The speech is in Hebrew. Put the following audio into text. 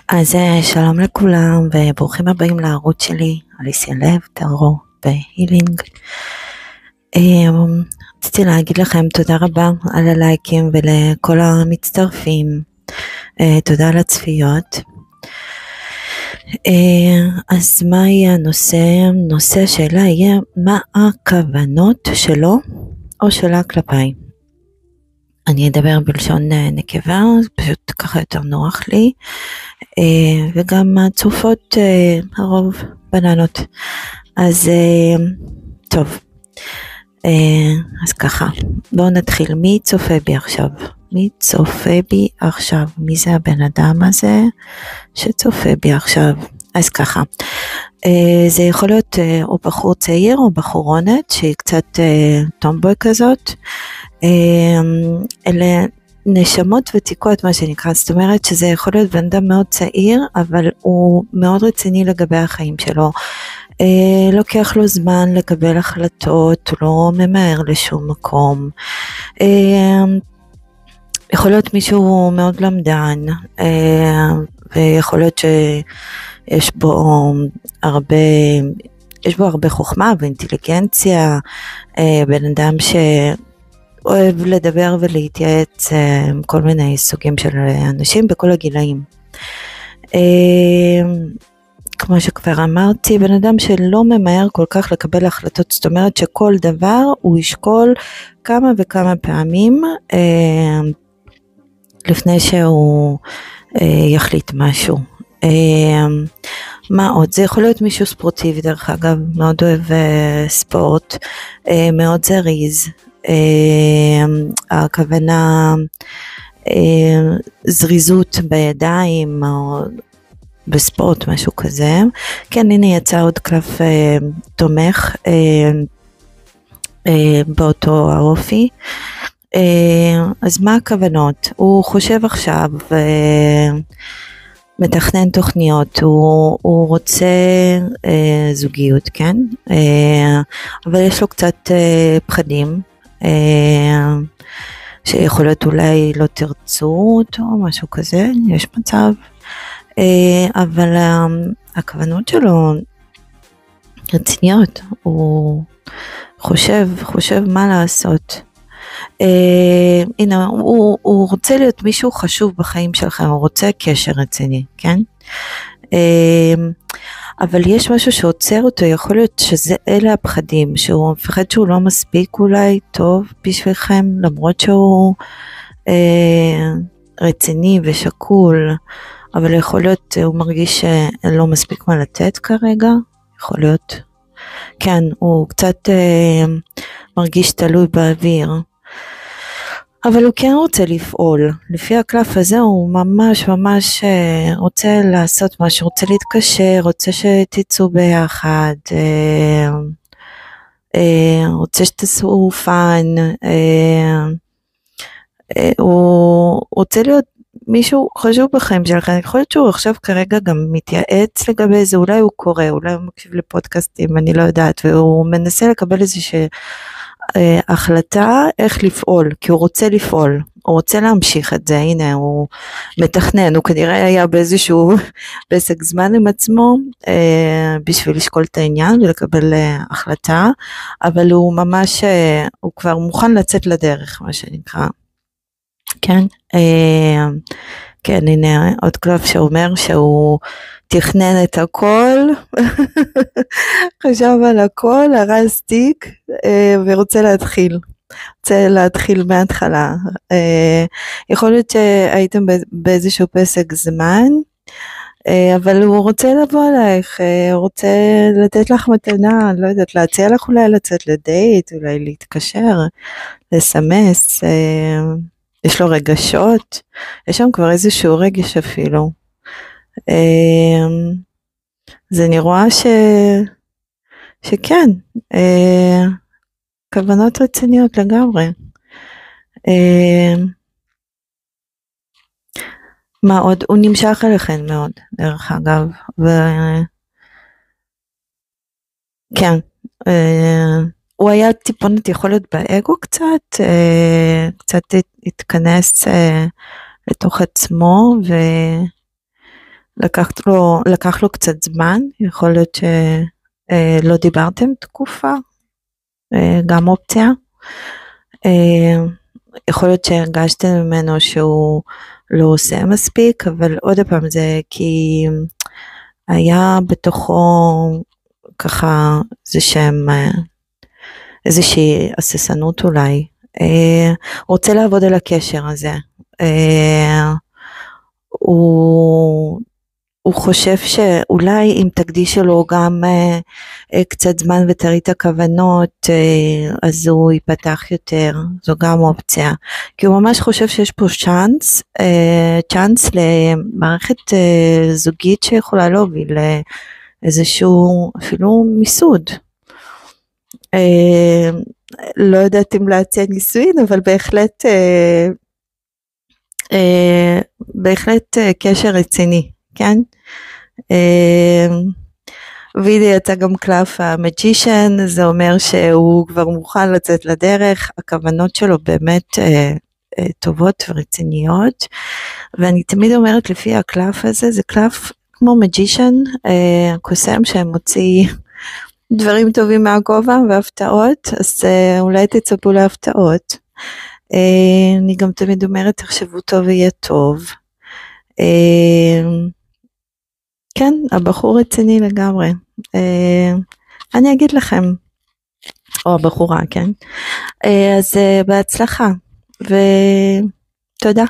אז שלום לכולם וברוכים הבאים לערוץ שלי, אליסיה לב, טרו והילינג. רציתי להגיד לכם תודה רבה על הלייקים ולכל המצטרפים, תודה על הצפיות. אז מה יהיה הנושא? נושא השאלה יהיה מה הכוונות שלו או שלה כלפיי. אני אדבר בלשון נקבה, פשוט ככה יותר נוח לי, וגם הצופות הרוב בננות. אז טוב, אז ככה, בואו נתחיל. מי צופה בי עכשיו? מי צופה בי עכשיו? מי זה הבן אדם הזה שצופה בי עכשיו? אז ככה, זה יכול להיות או בחור צעיר או בחורונת שהיא קצת טומבוי כזאת. אלה נשמות ותיקות, מה שנקרא, זאת אומרת שזה יכול להיות בן אדם מאוד צעיר, אבל הוא מאוד רציני לגבי החיים שלו, לוקח לו זמן לקבל החלטות, הוא לא ממהר לשום מקום, יכול להיות מישהו מאוד למדן, ויכול להיות שיש בו הרבה חוכמה ואינטליגנציה, בן אדם אוהב לדבר ולהתייעץ עם כל מיני סוגים של אנשים בכל הגילאים. כמו שכבר אמרתי, בן אדם שלא ממהר כל כך לקבל החלטות, זאת אומרת שכל דבר הוא ישקול כמה וכמה פעמים לפני שהוא יחליט משהו. מה עוד? זה יכול להיות מישהו ספורטיבי, דרך אגב, מאוד אוהב ספורט, מאוד זריז, הכוונה זריזות בידיים או בספורט, משהו כזה. כן, הנה יצא עוד קלף תומך באותו האופי. אז מה הכוונות? הוא חושב עכשיו, מתכנן תוכניות, הוא רוצה זוגיות, כן? אבל יש לו קצת פחדים, שיכול להיות אולי לא תרצו אותו, משהו כזה, יש מצב, אבל הכוונות שלו רציניות, הוא חושב מה לעשות. הנה, הוא רוצה להיות מישהו חשוב בחיים שלכם, הוא רוצה קשר רציני, כן? אבל יש משהו שעוצר אותו, יכול להיות אלה הפחדים, שהוא מפחד שהוא לא מספיק אולי טוב בשבילכם, למרות שהוא רציני ושקול, אבל יכול להיות, הוא מרגיש שלא מספיק מה לתת כרגע, יכול להיות. כן, הוא קצת מרגיש תלוי באוויר, אבל הוא כן רוצה לפעול. לפי הקלף הזה הוא ממש רוצה לעשות משהו, רוצה להתקשר, רוצה שתצאו ביחד, רוצה שתעשו פן, הוא רוצה להיות מישהו חשוב בחיים שלכם. יכול להיות שהוא עכשיו כרגע גם מתייעץ לגבי זה, אולי הוא קורא, אולי הוא מקשיב לפודקאסטים, אני לא יודעת, והוא מנסה לקבל איזושהי החלטה איך לפעול, כי הוא רוצה לפעול, הוא רוצה להמשיך את זה. הנה הוא מתכנן, הוא כנראה היה באיזשהו פסק זמן עם עצמו בשביל לשקול את העניין ולקבל החלטה, אבל הוא ממש, הוא כבר מוכן לצאת לדרך, מה שנקרא. כן, כן, הנה עוד קלף שאומר שהוא תכנן את הכל, חשב על הכל, הרס תיק, ורוצה להתחיל מההתחלה. יכול להיות שהייתם באיזשהו פסק זמן, אבל הוא רוצה לבוא עלייך, הוא רוצה לתת לך מתנה, לא יודעת, להציע לך אולי לצאת לדייט, אולי להתקשר, לסמס, יש לו רגשות, יש שם כבר איזשהו רגש אפילו. זה נראה שכן, כוונות רציניות לגמרי. מה עוד? הוא נמשך אליכם מאוד, דרך אגב, כן, הוא היה טיפונת, יכול להיות באגו קצת, קצת התכנס לתוך עצמו, לקח לו קצת זמן, יכול להיות שלא דיברתם תקופה, גם אופציה. יכול להיות שהרגשתם ממנו שהוא לא עושה מספיק, אבל עוד פעם זה כי היה בתוכו ככה איזושהי הססנות אולי, רוצה לעבוד על הקשר הזה, הוא חושב שאולי אם תקדיש לו גם קצת זמן ותראי את הכוונות, אז הוא ייפתח יותר, זו גם אופציה, כי הוא ממש חושב שיש פה צ'אנס למערכת זוגית שיכולה להוביל לאיזשהו אפילו מיסוד. לא יודעת אם להציע נישואין, אבל בהחלט קשר רציני, כן? וידי יצא גם קלף המג'ישן, זה אומר שהוא כבר מוכן לצאת לדרך, הכוונות שלו באמת טובות ורציניות, ואני תמיד אומרת לפי הקלף הזה, זה קלף כמו מג'ישן, קוסם שמוציא דברים טובים מהגובה והפתעות, אז אולי תצפו להפתעות. אני גם תמיד אומרת, תחשבו טוב ויהיה טוב. כן, הבחור רציני לגמרי. אני אגיד לכם, או הבחורה, כן? אז בהצלחה, ותודה.